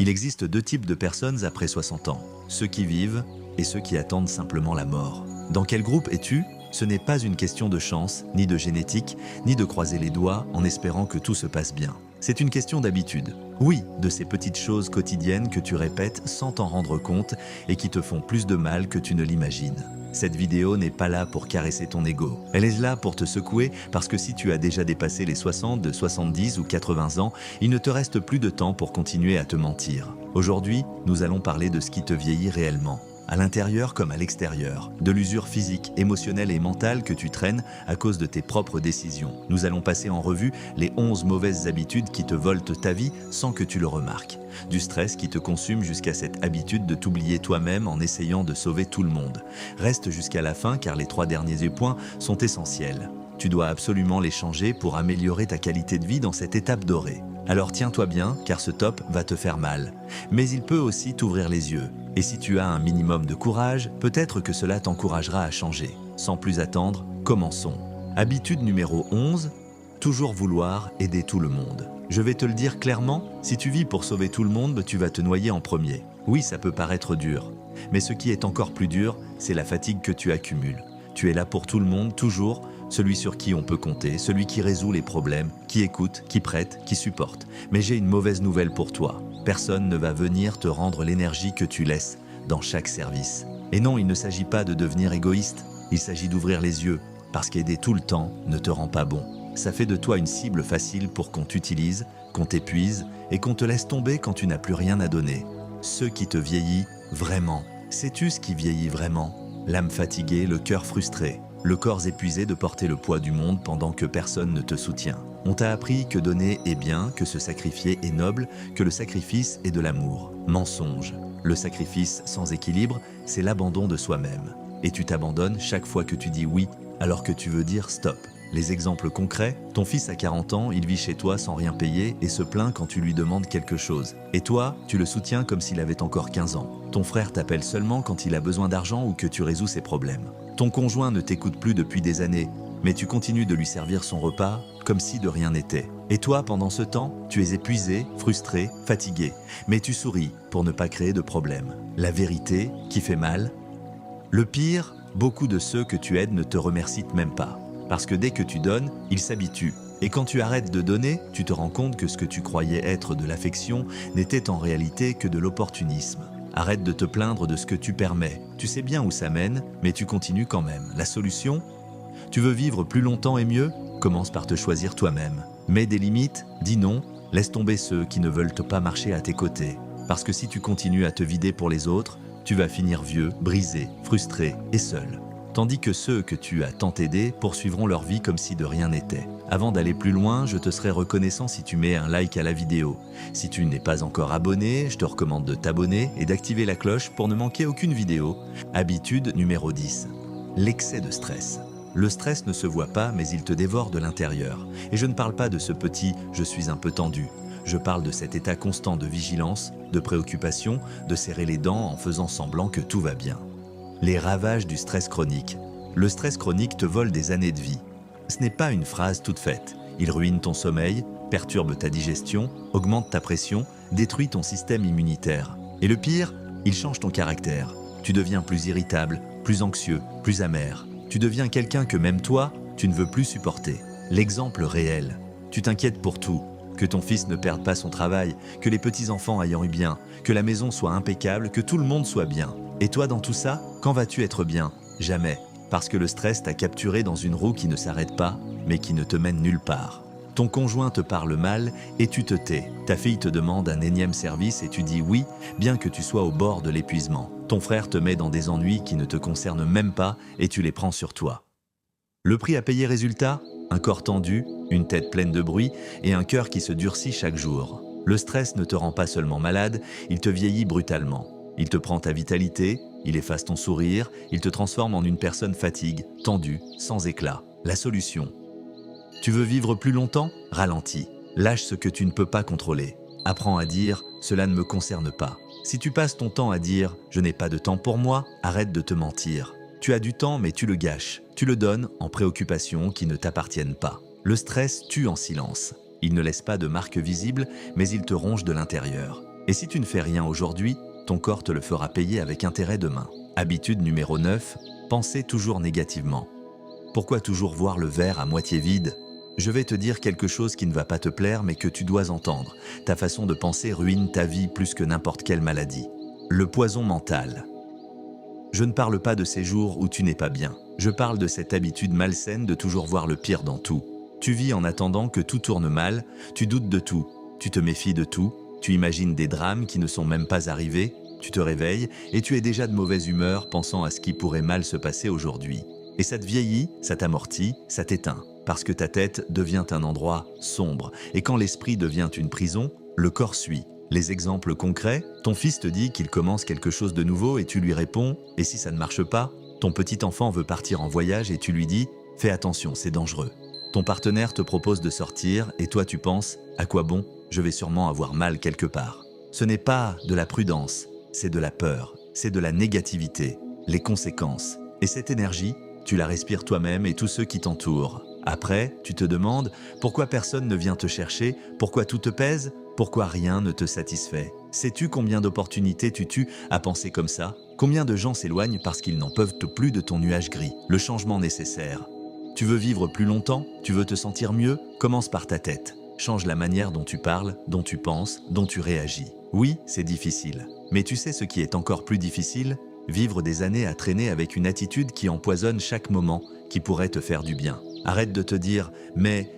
Il existe deux types de personnes après 60 ans, ceux qui vivent et ceux qui attendent simplement la mort. Dans quel groupe es-tu? Ce n'est pas une question de chance, ni de génétique, ni de croiser les doigts en espérant que tout se passe bien. C'est une question d'habitude. Oui, de ces petites choses quotidiennes que tu répètes sans t'en rendre compte et qui te font plus de mal que tu ne l'imagines. Cette vidéo n'est pas là pour caresser ton ego. Elle est là pour te secouer parce que si tu as déjà dépassé les 60, 70 ou 80 ans, il ne te reste plus de temps pour continuer à te mentir. Aujourd'hui, nous allons parler de ce qui te vieillit réellement. À l'intérieur comme à l'extérieur, de l'usure physique, émotionnelle et mentale que tu traînes à cause de tes propres décisions. Nous allons passer en revue les 11 mauvaises habitudes qui te volent ta vie sans que tu le remarques. Du stress qui te consume jusqu'à cette habitude de t'oublier toi-même en essayant de sauver tout le monde. Reste jusqu'à la fin car les 3 derniers points sont essentiels. Tu dois absolument les changer pour améliorer ta qualité de vie dans cette étape dorée. Alors tiens-toi bien car ce top va te faire mal. Mais il peut aussi t'ouvrir les yeux. Et si tu as un minimum de courage, peut-être que cela t'encouragera à changer. Sans plus attendre, commençons. Habitude numéro 11, toujours vouloir aider tout le monde. Je vais te le dire clairement, si tu vis pour sauver tout le monde, tu vas te noyer en premier. Oui, ça peut paraître dur. Mais ce qui est encore plus dur, c'est la fatigue que tu accumules. Tu es là pour tout le monde, toujours, celui sur qui on peut compter, celui qui résout les problèmes, qui écoute, qui prête, qui supporte. Mais j'ai une mauvaise nouvelle pour toi. Personne ne va venir te rendre l'énergie que tu laisses dans chaque service. Et non, il ne s'agit pas de devenir égoïste, il s'agit d'ouvrir les yeux, parce qu'aider tout le temps ne te rend pas bon. Ça fait de toi une cible facile pour qu'on t'utilise, qu'on t'épuise et qu'on te laisse tomber quand tu n'as plus rien à donner. Ce qui te vieillit vraiment. Sais-tu ce qui vieillit vraiment? L'âme fatiguée, le cœur frustré, le corps épuisé de porter le poids du monde pendant que personne ne te soutient. On t'a appris que donner est bien, que se sacrifier est noble, que le sacrifice est de l'amour. Mensonge. Le sacrifice sans équilibre, c'est l'abandon de soi-même. Et tu t'abandonnes chaque fois que tu dis oui, alors que tu veux dire stop. Les exemples concrets, ton fils a 40 ans, il vit chez toi sans rien payer et se plaint quand tu lui demandes quelque chose. Et toi, tu le soutiens comme s'il avait encore 15 ans. Ton frère t'appelle seulement quand il a besoin d'argent ou que tu résous ses problèmes. Ton conjoint ne t'écoute plus depuis des années, mais tu continues de lui servir son repas comme si de rien n'était. Et toi, pendant ce temps, tu es épuisé, frustré, fatigué, mais tu souris pour ne pas créer de problème. La vérité qui fait mal. Le pire, beaucoup de ceux que tu aides ne te remercient même pas. Parce que dès que tu donnes, ils s'habituent. Et quand tu arrêtes de donner, tu te rends compte que ce que tu croyais être de l'affection n'était en réalité que de l'opportunisme. Arrête de te plaindre de ce que tu permets. Tu sais bien où ça mène, mais tu continues quand même. La solution? Tu veux vivre plus longtemps et mieux? Commence par te choisir toi-même. Mets des limites, dis non, laisse tomber ceux qui ne veulent pas marcher à tes côtés. Parce que si tu continues à te vider pour les autres, tu vas finir vieux, brisé, frustré et seul. Tandis que ceux que tu as tant aidés poursuivront leur vie comme si de rien n'était. Avant d'aller plus loin, je te serais reconnaissant si tu mets un like à la vidéo. Si tu n'es pas encore abonné, je te recommande de t'abonner et d'activer la cloche pour ne manquer aucune vidéo. Habitude numéro 10. L'excès de stress. Le stress ne se voit pas, mais il te dévore de l'intérieur. Et je ne parle pas de ce petit « je suis un peu tendu ». Je parle de cet état constant de vigilance, de préoccupation, de serrer les dents en faisant semblant que tout va bien. Les ravages du stress chronique. Le stress chronique te vole des années de vie. Ce n'est pas une phrase toute faite. Il ruine ton sommeil, perturbe ta digestion, augmente ta pression, détruit ton système immunitaire. Et le pire, il change ton caractère. Tu deviens plus irritable, plus anxieux, plus amer. Tu deviens quelqu'un que même toi, tu ne veux plus supporter. L'exemple réel. Tu t'inquiètes pour tout. Que ton fils ne perde pas son travail, que les petits-enfants aillent eu bien, que la maison soit impeccable, que tout le monde soit bien. Et toi, dans tout ça, quand vas-tu être bien? Jamais. Parce que le stress t'a capturé dans une roue qui ne s'arrête pas, mais qui ne te mène nulle part. Ton conjoint te parle mal et tu te tais. Ta fille te demande un énième service et tu dis oui, bien que tu sois au bord de l'épuisement. Ton frère te met dans des ennuis qui ne te concernent même pas et tu les prends sur toi. Le prix à payer résultat? Un corps tendu, une tête pleine de bruit et un cœur qui se durcit chaque jour. Le stress ne te rend pas seulement malade, il te vieillit brutalement. Il te prend ta vitalité, il efface ton sourire, il te transforme en une personne fatigue, tendue, sans éclat. La solution? Tu veux vivre plus longtemps? Ralentis. Lâche ce que tu ne peux pas contrôler. Apprends à dire « cela ne me concerne pas ». Si tu passes ton temps à dire « je n'ai pas de temps pour moi », arrête de te mentir. Tu as du temps mais tu le gâches. Tu le donnes en préoccupations qui ne t'appartiennent pas. Le stress tue en silence. Il ne laisse pas de marque visible, mais il te ronge de l'intérieur. Et si tu ne fais rien aujourd'hui, ton corps te le fera payer avec intérêt demain. Habitude numéro 9, penser toujours négativement. Pourquoi toujours voir le verre à moitié vide ? Je vais te dire quelque chose qui ne va pas te plaire mais que tu dois entendre. Ta façon de penser ruine ta vie plus que n'importe quelle maladie. Le poison mental. Je ne parle pas de ces jours où tu n'es pas bien. Je parle de cette habitude malsaine de toujours voir le pire dans tout. Tu vis en attendant que tout tourne mal, tu doutes de tout, tu te méfies de tout, tu imagines des drames qui ne sont même pas arrivés, tu te réveilles et tu es déjà de mauvaise humeur pensant à ce qui pourrait mal se passer aujourd'hui. Et ça te vieillit, ça t'amortit, ça t'éteint. Parce que ta tête devient un endroit sombre. Et quand l'esprit devient une prison, le corps suit. Les exemples concrets, ton fils te dit qu'il commence quelque chose de nouveau et tu lui réponds « Et si ça ne marche pas ?» Ton petit enfant veut partir en voyage et tu lui dis « Fais attention, c'est dangereux ». Ton partenaire te propose de sortir et toi tu penses « À quoi bon ? Je vais sûrement avoir mal quelque part ». Ce n'est pas de la prudence, c'est de la peur, c'est de la négativité, les conséquences. Et cette énergie, tu la respires toi-même et tous ceux qui t'entourent. Après, tu te demandes pourquoi personne ne vient te chercher, pourquoi tout te pèse, pourquoi rien ne te satisfait. Sais-tu combien d'opportunités tu tues à penser comme ça ? Combien de gens s'éloignent parce qu'ils n'en peuvent plus de ton nuage gris, le changement nécessaire. Tu veux vivre plus longtemps ? Tu veux te sentir mieux ? Commence par ta tête. Change la manière dont tu parles, dont tu penses, dont tu réagis. Oui, c'est difficile. Mais tu sais ce qui est encore plus difficile ? Vivre des années à traîner avec une attitude qui empoisonne chaque moment, qui pourrait te faire du bien. Arrête de te dire « mais »,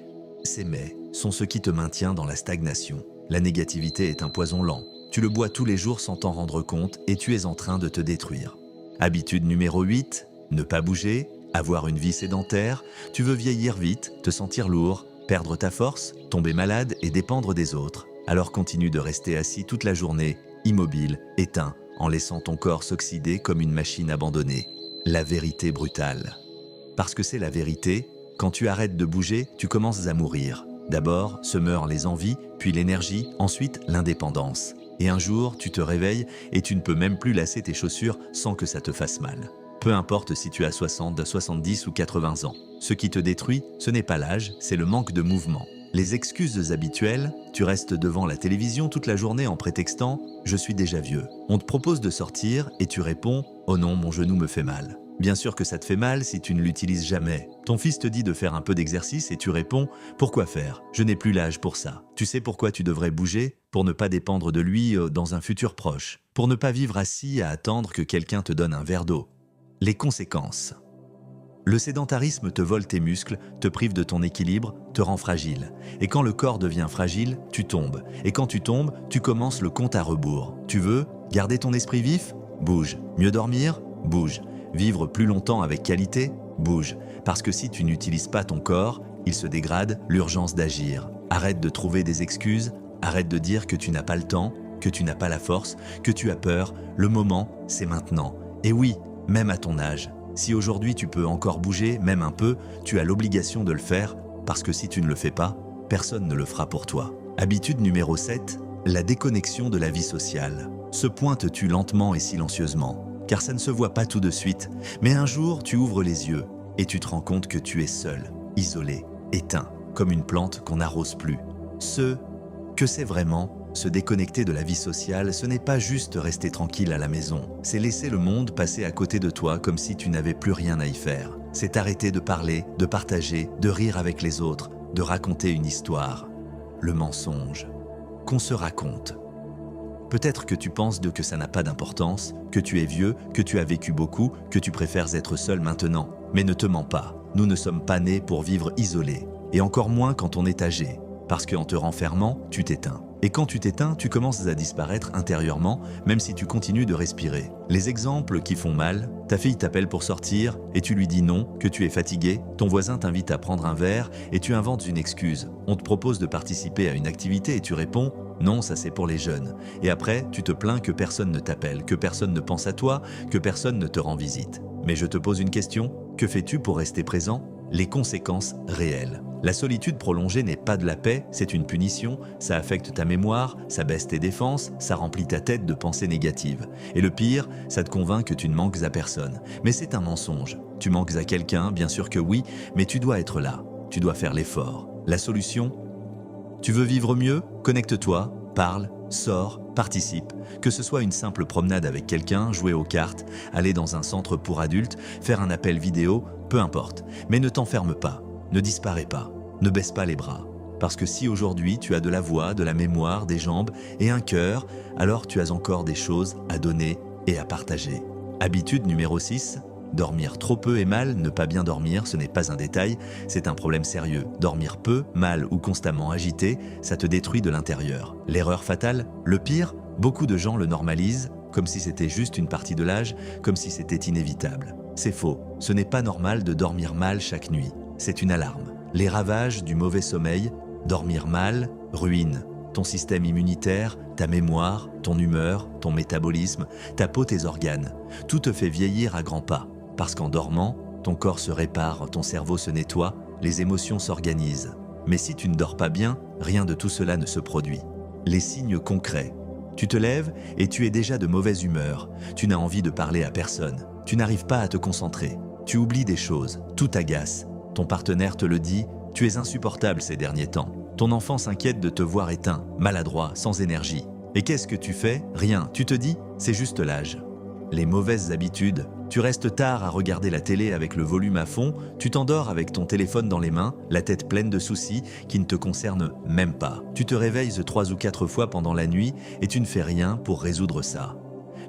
ces « mais » sont ce qui te maintient dans la stagnation. La négativité est un poison lent. Tu le bois tous les jours sans t'en rendre compte et tu es en train de te détruire. Habitude numéro 8, ne pas bouger, avoir une vie sédentaire. Tu veux vieillir vite, te sentir lourd, perdre ta force, tomber malade et dépendre des autres. Alors continue de rester assis toute la journée, immobile, éteint, en laissant ton corps s'oxyder comme une machine abandonnée. La vérité brutale. Parce que c'est la vérité, quand tu arrêtes de bouger, tu commences à mourir. D'abord, se meurent les envies, puis l'énergie, ensuite l'indépendance. Et un jour, tu te réveilles et tu ne peux même plus lasser tes chaussures sans que ça te fasse mal. Peu importe si tu as 60, 70 ou 80 ans. Ce qui te détruit, ce n'est pas l'âge, c'est le manque de mouvement. Les excuses habituelles, tu restes devant la télévision toute la journée en prétextant « je suis déjà vieux ». On te propose de sortir et tu réponds « oh non, mon genou me fait mal ». Bien sûr que ça te fait mal si tu ne l'utilises jamais. Ton fils te dit de faire un peu d'exercice et tu réponds « pourquoi faire ? Je n'ai plus l'âge pour ça ». Tu sais pourquoi tu devrais bouger ? Pour ne pas dépendre de lui dans un futur proche. Pour ne pas vivre assis à attendre que quelqu'un te donne un verre d'eau. Les conséquences. Le sédentarisme te vole tes muscles, te prive de ton équilibre, te rend fragile. Et quand le corps devient fragile, tu tombes. Et quand tu tombes, tu commences le compte à rebours. Tu veux garder ton esprit vif ? Bouge. Mieux dormir ? Bouge. Vivre plus longtemps avec qualité ? Bouge. Parce que si tu n'utilises pas ton corps, il se dégrade, l'urgence d'agir. Arrête de trouver des excuses, arrête de dire que tu n'as pas le temps, que tu n'as pas la force, que tu as peur. Le moment, c'est maintenant. Et oui, même à ton âge. Si aujourd'hui tu peux encore bouger, même un peu, tu as l'obligation de le faire, parce que si tu ne le fais pas, personne ne le fera pour toi. Habitude numéro 7, la déconnexion de la vie sociale. Ce point te tue lentement et silencieusement, car ça ne se voit pas tout de suite. Mais un jour, tu ouvres les yeux et tu te rends compte que tu es seul, isolé, éteint, comme une plante qu'on n'arrose plus. Ce que c'est vraiment, se déconnecter de la vie sociale, ce n'est pas juste rester tranquille à la maison. C'est laisser le monde passer à côté de toi comme si tu n'avais plus rien à y faire. C'est arrêter de parler, de partager, de rire avec les autres, de raconter une histoire. Le mensonge. Qu'on se raconte. Peut-être que tu penses que ça n'a pas d'importance, que tu es vieux, que tu as vécu beaucoup, que tu préfères être seul maintenant. Mais ne te mens pas. Nous ne sommes pas nés pour vivre isolés. Et encore moins quand on est âgé. Parce qu'en te renfermant, tu t'éteins. Et quand tu t'éteins, tu commences à disparaître intérieurement, même si tu continues de respirer. Les exemples qui font mal, ta fille t'appelle pour sortir et tu lui dis non, que tu es fatigué, ton voisin t'invite à prendre un verre et tu inventes une excuse. On te propose de participer à une activité et tu réponds « non, ça c'est pour les jeunes ». Et après, tu te plains que personne ne t'appelle, que personne ne pense à toi, que personne ne te rend visite. Mais je te pose une question, que fais-tu pour rester présent ? Les conséquences réelles. La solitude prolongée n'est pas de la paix, c'est une punition, ça affecte ta mémoire, ça baisse tes défenses, ça remplit ta tête de pensées négatives. Et le pire, ça te convainc que tu ne manques à personne. Mais c'est un mensonge. Tu manques à quelqu'un, bien sûr que oui, mais tu dois être là. Tu dois faire l'effort. La solution ? Tu veux vivre mieux ? Connecte-toi, parle, Sors, participe, que ce soit une simple promenade avec quelqu'un, jouer aux cartes, aller dans un centre pour adultes, faire un appel vidéo, peu importe. Mais ne t'enferme pas, ne disparais pas, ne baisse pas les bras. Parce que si aujourd'hui tu as de la voix, de la mémoire, des jambes et un cœur, alors tu as encore des choses à donner et à partager. Habitude numéro 6, dormir trop peu et mal, ne pas bien dormir, ce n'est pas un détail, c'est un problème sérieux. Dormir peu, mal ou constamment agité, ça te détruit de l'intérieur. L'erreur fatale, le pire, beaucoup de gens le normalisent, comme si c'était juste une partie de l'âge, comme si c'était inévitable. C'est faux, ce n'est pas normal de dormir mal chaque nuit, c'est une alarme. Les ravages du mauvais sommeil, dormir mal, ruine ton système immunitaire, ta mémoire, ton humeur, ton métabolisme, ta peau, tes organes. Tout te fait vieillir à grands pas. Parce qu'en dormant, ton corps se répare, ton cerveau se nettoie, les émotions s'organisent. Mais si tu ne dors pas bien, rien de tout cela ne se produit. Les signes concrets. Tu te lèves et tu es déjà de mauvaise humeur. Tu n'as envie de parler à personne. Tu n'arrives pas à te concentrer. Tu oublies des choses. Tout t'agace. Ton partenaire te le dit, tu es insupportable ces derniers temps. Ton enfant s'inquiète de te voir éteint, maladroit, sans énergie. Et qu'est-ce que tu fais? Rien. Tu te dis, c'est juste l'âge. Les mauvaises habitudes. Tu restes tard à regarder la télé avec le volume à fond, tu t'endors avec ton téléphone dans les mains, la tête pleine de soucis qui ne te concernent même pas. Tu te réveilles 3 ou 4 fois pendant la nuit et tu ne fais rien pour résoudre ça.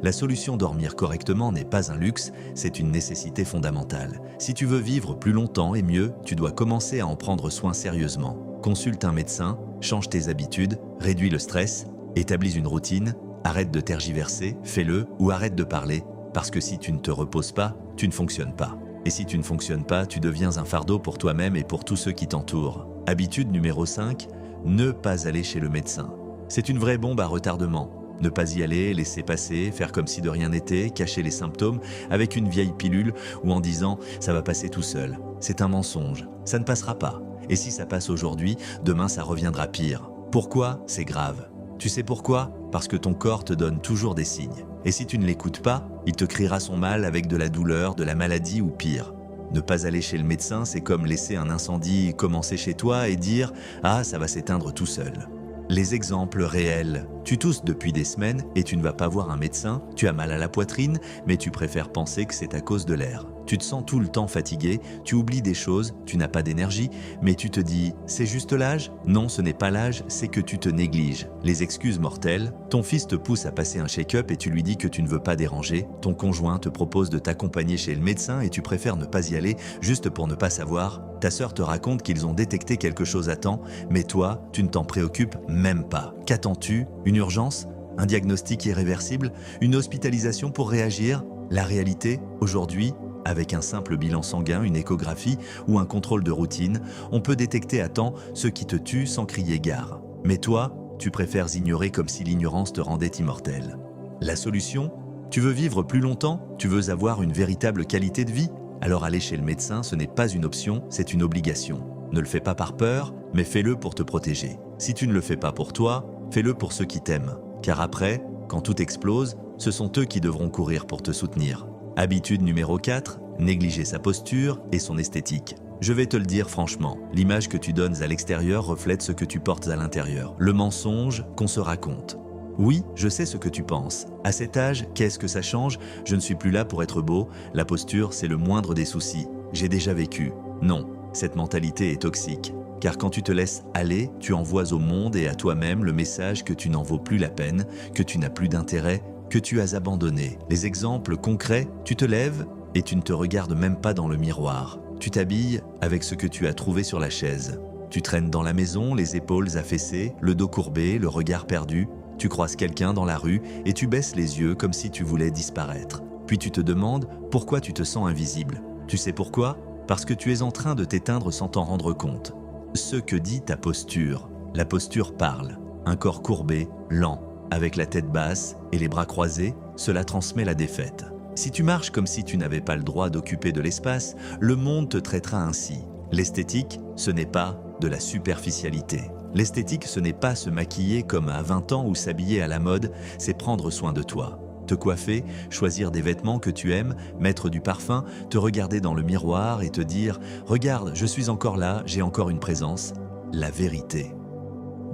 La solution dormir correctement n'est pas un luxe, c'est une nécessité fondamentale. Si tu veux vivre plus longtemps et mieux, tu dois commencer à en prendre soin sérieusement. Consulte un médecin, change tes habitudes, réduis le stress, établis une routine, arrête de tergiverser, fais-le ou arrête de parler. Parce que si tu ne te reposes pas, tu ne fonctionnes pas. Et si tu ne fonctionnes pas, tu deviens un fardeau pour toi-même et pour tous ceux qui t'entourent. Habitude numéro 5, ne pas aller chez le médecin. C'est une vraie bombe à retardement. Ne pas y aller, laisser passer, faire comme si de rien n'était, cacher les symptômes avec une vieille pilule ou en disant « ça va passer tout seul ». C'est un mensonge, ça ne passera pas. Et si ça passe aujourd'hui, demain ça reviendra pire. Pourquoi? C'est grave. Tu sais pourquoi? Parce que ton corps te donne toujours des signes. Et si tu ne l'écoutes pas, il te criera son mal avec de la douleur, de la maladie ou pire. Ne pas aller chez le médecin, c'est comme laisser un incendie commencer chez toi et dire « ah, ça va s'éteindre tout seul ». Les exemples réels. Tu tousses depuis des semaines et tu ne vas pas voir un médecin, tu as mal à la poitrine, mais tu préfères penser que c'est à cause de l'air. Tu te sens tout le temps fatigué, tu oublies des choses, tu n'as pas d'énergie, mais tu te dis « c'est juste l'âge ?» Non, ce n'est pas l'âge, c'est que tu te négliges. Les excuses mortelles, ton fils te pousse à passer un check-up et tu lui dis que tu ne veux pas déranger, ton conjoint te propose de t'accompagner chez le médecin et tu préfères ne pas y aller juste pour ne pas savoir. Ta sœur te raconte qu'ils ont détecté quelque chose à temps, mais toi, tu ne t'en préoccupes même pas. Qu'attends-tu? Une urgence? Un diagnostic irréversible? Une hospitalisation pour réagir? La réalité, aujourd'hui, avec un simple bilan sanguin, une échographie ou un contrôle de routine, on peut détecter à temps ce qui te tue sans crier gare. Mais toi, tu préfères ignorer comme si l'ignorance te rendait immortel. La solution? Tu veux vivre plus longtemps? Tu veux avoir une véritable qualité de vie? Alors aller chez le médecin, ce n'est pas une option, c'est une obligation. Ne le fais pas par peur, mais fais-le pour te protéger. Si tu ne le fais pas pour toi, fais-le pour ceux qui t'aiment. Car après, quand tout explose, ce sont eux qui devront courir pour te soutenir. Habitude numéro 4, négliger sa posture et son esthétique. Je vais te le dire franchement, l'image que tu donnes à l'extérieur reflète ce que tu portes à l'intérieur. Le mensonge qu'on se raconte. Oui, je sais ce que tu penses. À cet âge, qu'est-ce que ça change? Je ne suis plus là pour être beau. La posture, c'est le moindre des soucis. J'ai déjà vécu. Non, cette mentalité est toxique. Car quand tu te laisses aller, tu envoies au monde et à toi-même le message que tu n'en vaux plus la peine, que tu n'as plus d'intérêt, que tu as abandonné. Les exemples concrets, tu te lèves et tu ne te regardes même pas dans le miroir. Tu t'habilles avec ce que tu as trouvé sur la chaise. Tu traînes dans la maison, les épaules affaissées, le dos courbé, le regard perdu. Tu croises quelqu'un dans la rue et tu baisses les yeux comme si tu voulais disparaître. Puis tu te demandes pourquoi tu te sens invisible. Tu sais pourquoi? Parce que tu es en train de t'éteindre sans t'en rendre compte. Ce que dit ta posture. La posture parle. Un corps courbé, lent, avec la tête basse et les bras croisés, cela transmet la défaite. Si tu marches comme si tu n'avais pas le droit d'occuper de l'espace, le monde te traitera ainsi. L'esthétique, ce n'est pas de la superficialité. L'esthétique, ce n'est pas se maquiller comme à 20 ans ou s'habiller à la mode, c'est prendre soin de toi. Te coiffer, choisir des vêtements que tu aimes, mettre du parfum, te regarder dans le miroir et te dire « Regarde, je suis encore là, j'ai encore une présence ». La vérité.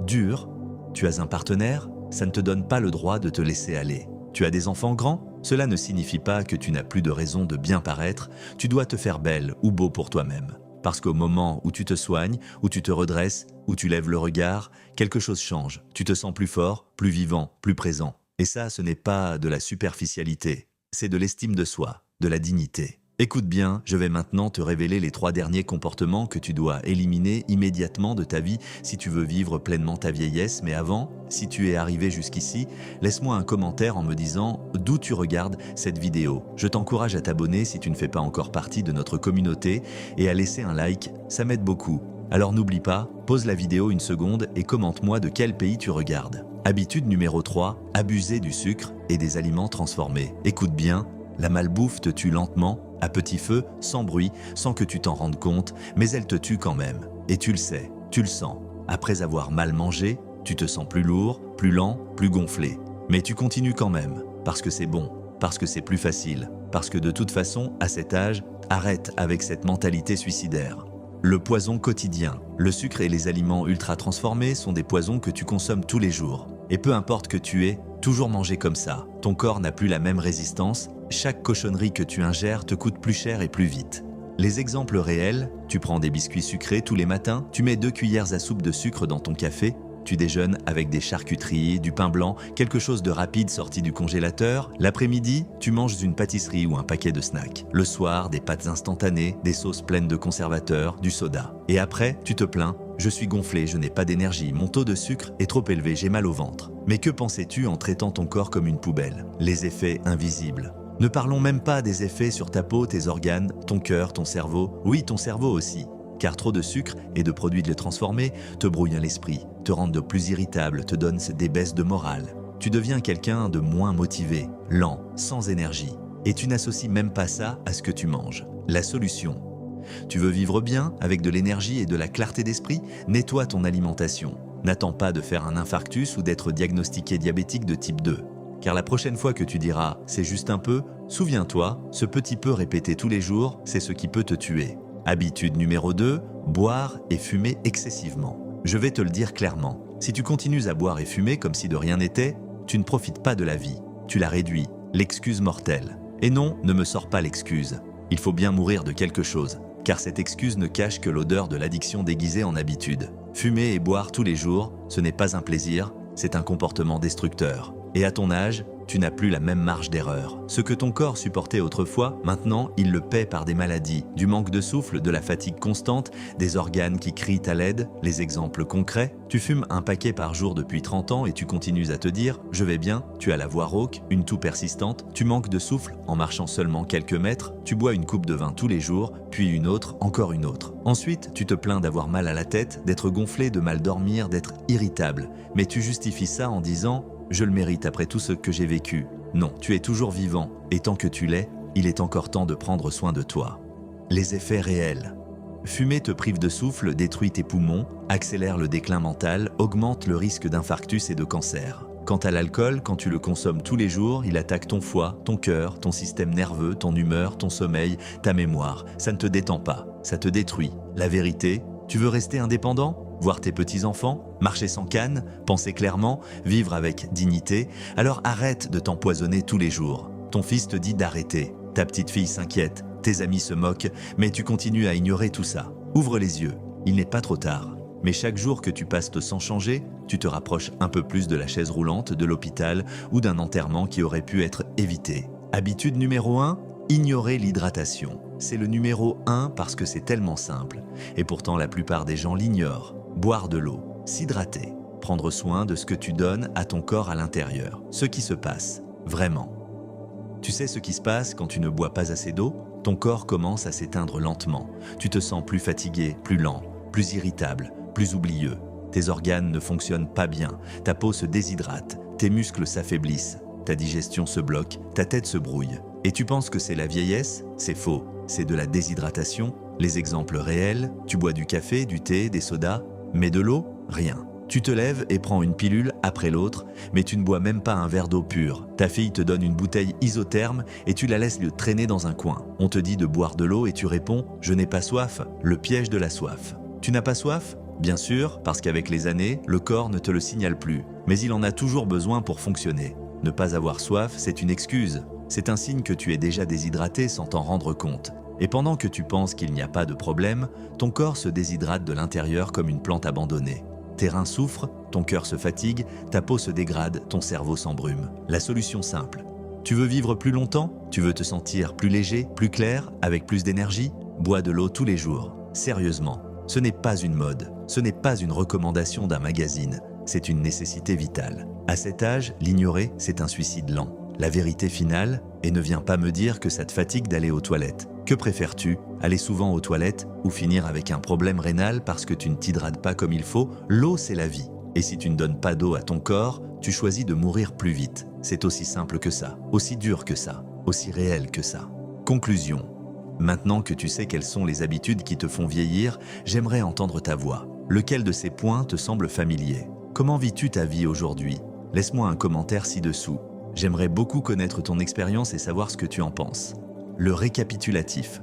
Dur, tu as un partenaire, ça ne te donne pas le droit de te laisser aller. Tu as des enfants grands? Cela ne signifie pas que tu n'as plus de raison de bien paraître, tu dois te faire belle ou beau pour toi-même. Parce qu'au moment où tu te soignes, où tu te redresses, où tu lèves le regard, quelque chose change. Tu te sens plus fort, plus vivant, plus présent. Et ça, ce n'est pas de la superficialité, c'est de l'estime de soi, de la dignité. Écoute bien, je vais maintenant te révéler les 3 derniers comportements que tu dois éliminer immédiatement de ta vie si tu veux vivre pleinement ta vieillesse. Mais avant, si tu es arrivé jusqu'ici, laisse-moi un commentaire en me disant d'où tu regardes cette vidéo. Je t'encourage à t'abonner si tu ne fais pas encore partie de notre communauté et à laisser un like, ça m'aide beaucoup. Alors n'oublie pas, pause la vidéo une seconde et commente-moi de quel pays tu regardes. Habitude numéro 3, abuser du sucre et des aliments transformés. Écoute bien, la malbouffe te tue lentement, à petit feu, sans bruit, sans que tu t'en rendes compte, mais elle te tue quand même. Et tu le sais, tu le sens. Après avoir mal mangé, tu te sens plus lourd, plus lent, plus gonflé. Mais tu continues quand même, parce que c'est bon, parce que c'est plus facile, parce que de toute façon, à cet âge, arrête avec cette mentalité suicidaire. Le poison quotidien. Le sucre et les aliments ultra transformés sont des poisons que tu consommes tous les jours. Et peu importe que tu aies toujours mangé comme ça, ton corps n'a plus la même résistance. Chaque cochonnerie que tu ingères te coûte plus cher et plus vite. Les exemples réels, tu prends des biscuits sucrés tous les matins, tu mets 2 cuillères à soupe de sucre dans ton café, tu déjeunes avec des charcuteries, du pain blanc, quelque chose de rapide sorti du congélateur. L'après-midi, tu manges une pâtisserie ou un paquet de snacks. Le soir, des pâtes instantanées, des sauces pleines de conservateurs, du soda. Et après, tu te plains. Je suis gonflé, je n'ai pas d'énergie, mon taux de sucre est trop élevé, j'ai mal au ventre. Mais que pensais-tu en traitant ton corps comme une poubelle? Les effets invisibles. Ne parlons même pas des effets sur ta peau, tes organes, ton cœur, ton cerveau. Oui, ton cerveau aussi. Car trop de sucre et de produits de transformés te brouillent l'esprit, te rendent plus irritable, te donnent des baisses de morale. Tu deviens quelqu'un de moins motivé, lent, sans énergie. Et tu n'associes même pas ça à ce que tu manges. La solution. Tu veux vivre bien, avec de l'énergie et de la clarté d'esprit? Nettoie ton alimentation. N'attends pas de faire un infarctus ou d'être diagnostiqué diabétique de type 2. Car la prochaine fois que tu diras « c'est juste un peu », souviens-toi, ce petit peu répété tous les jours, c'est ce qui peut te tuer. Habitude numéro 2, boire et fumer excessivement. Je vais te le dire clairement, si tu continues à boire et fumer comme si de rien n'était, tu ne profites pas de la vie, tu la réduis, l'excuse mortelle. Et non, ne me sors pas l'excuse. Il faut bien mourir de quelque chose, car cette excuse ne cache que l'odeur de l'addiction déguisée en habitude. Fumer et boire tous les jours, ce n'est pas un plaisir, c'est un comportement destructeur. Et à ton âge, tu n'as plus la même marge d'erreur. Ce que ton corps supportait autrefois, maintenant, il le paie par des maladies, du manque de souffle, de la fatigue constante, des organes qui crient à l'aide. Les exemples concrets, tu fumes un paquet par jour depuis 30 ans et tu continues à te dire « je vais bien », tu as la voix rauque, une toux persistante, tu manques de souffle en marchant seulement quelques mètres, tu bois une coupe de vin tous les jours, puis une autre, encore une autre. Ensuite, tu te plains d'avoir mal à la tête, d'être gonflé, de mal dormir, d'être irritable. Mais tu justifies ça en disant « je le mérite après tout ce que j'ai vécu ». Non, tu es toujours vivant, et tant que tu l'es, il est encore temps de prendre soin de toi. Les effets réels. Fumer te prive de souffle, détruit tes poumons, accélère le déclin mental, augmente le risque d'infarctus et de cancer. Quant à l'alcool, quand tu le consommes tous les jours, il attaque ton foie, ton cœur, ton système nerveux, ton humeur, ton sommeil, ta mémoire. Ça ne te détend pas, ça te détruit. La vérité, tu veux rester indépendant ? Voir tes petits-enfants, marcher sans canne, penser clairement, vivre avec dignité, alors arrête de t'empoisonner tous les jours. Ton fils te dit d'arrêter, ta petite fille s'inquiète, tes amis se moquent, mais tu continues à ignorer tout ça. Ouvre les yeux, il n'est pas trop tard. Mais chaque jour que tu passes sans changer, tu te rapproches un peu plus de la chaise roulante, de l'hôpital ou d'un enterrement qui aurait pu être évité. Habitude numéro 1, ignorer l'hydratation. C'est le numéro 1 parce que c'est tellement simple. Et pourtant la plupart des gens l'ignorent. Boire de l'eau, s'hydrater, prendre soin de ce que tu donnes à ton corps à l'intérieur, ce qui se passe, vraiment. Tu sais ce qui se passe quand tu ne bois pas assez d'eau? Ton corps commence à s'éteindre lentement. Tu te sens plus fatigué, plus lent, plus irritable, plus oublieux. Tes organes ne fonctionnent pas bien, ta peau se déshydrate, tes muscles s'affaiblissent, ta digestion se bloque, ta tête se brouille. Et tu penses que c'est la vieillesse? C'est faux, c'est de la déshydratation. Les exemples réels, tu bois du café, du thé, des sodas, mais de l'eau? Rien. Tu te lèves et prends une pilule après l'autre, mais tu ne bois même pas un verre d'eau pure. Ta fille te donne une bouteille isotherme et tu la laisses le traîner dans un coin. On te dit de boire de l'eau et tu réponds « je n'ai pas soif », le piège de la soif. Tu n'as pas soif? Bien sûr, parce qu'avec les années, le corps ne te le signale plus, mais il en a toujours besoin pour fonctionner. Ne pas avoir soif, c'est une excuse. C'est un signe que tu es déjà déshydraté sans t'en rendre compte. Et pendant que tu penses qu'il n'y a pas de problème, ton corps se déshydrate de l'intérieur comme une plante abandonnée. Tes reins souffrent, ton cœur se fatigue, ta peau se dégrade, ton cerveau s'embrume. La solution simple. Tu veux vivre plus longtemps? Tu veux te sentir plus léger, plus clair, avec plus d'énergie? Bois de l'eau tous les jours. Sérieusement, ce n'est pas une mode, ce n'est pas une recommandation d'un magazine, c'est une nécessité vitale. À cet âge, l'ignorer, c'est un suicide lent. La vérité finale, et ne viens pas me dire que ça te fatigue d'aller aux toilettes. Que préfères-tu? Aller souvent aux toilettes ou finir avec un problème rénal parce que tu ne t'hydrates pas comme il faut? L'eau, c'est la vie. Et si tu ne donnes pas d'eau à ton corps, tu choisis de mourir plus vite. C'est aussi simple que ça, aussi dur que ça, aussi réel que ça. Conclusion. Maintenant que tu sais quelles sont les habitudes qui te font vieillir, j'aimerais entendre ta voix. Lequel de ces points te semble familier? Comment vis-tu ta vie aujourd'hui? Laisse-moi un commentaire ci-dessous. J'aimerais beaucoup connaître ton expérience et savoir ce que tu en penses. Le récapitulatif.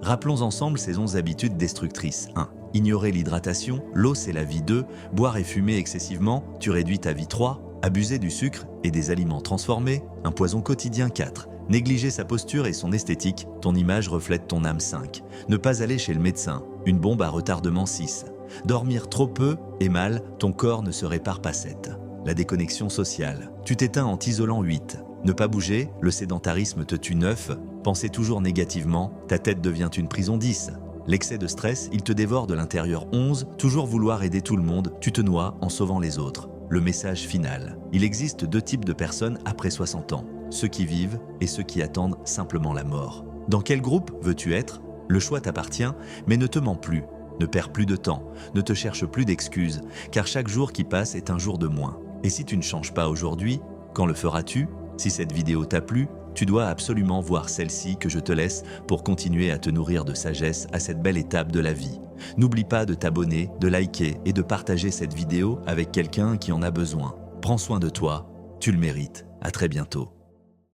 Rappelons ensemble ces 11 habitudes destructrices. 1. Ignorer l'hydratation, l'eau c'est la vie. 2. Boire et fumer excessivement, tu réduis ta vie. 3. Abuser du sucre et des aliments transformés, un poison quotidien. 4. Négliger sa posture et son esthétique, ton image reflète ton âme. 5. Ne pas aller chez le médecin, une bombe à retardement. 6. Dormir trop peu et mal, ton corps ne se répare pas. 7. La déconnexion sociale, tu t'éteins en t'isolant. 8. Ne pas bouger, le sédentarisme te tue. 9. Penser toujours négativement, ta tête devient une prison. 10. L'excès de stress, il te dévore de l'intérieur. 11. Toujours vouloir aider tout le monde, tu te noies en sauvant les autres. Le message final. Il existe 2 types de personnes après 60 ans, ceux qui vivent et ceux qui attendent simplement la mort. Dans quel groupe veux-tu être? Le choix t'appartient, mais ne te mens plus. Ne perds plus de temps, ne te cherche plus d'excuses, car chaque jour qui passe est un jour de moins. Et si tu ne changes pas aujourd'hui, quand le feras-tu? Si cette vidéo t'a plu, tu dois absolument voir celle-ci que je te laisse pour continuer à te nourrir de sagesse à cette belle étape de la vie. N'oublie pas de t'abonner, de liker et de partager cette vidéo avec quelqu'un qui en a besoin. Prends soin de toi, tu le mérites. À très bientôt.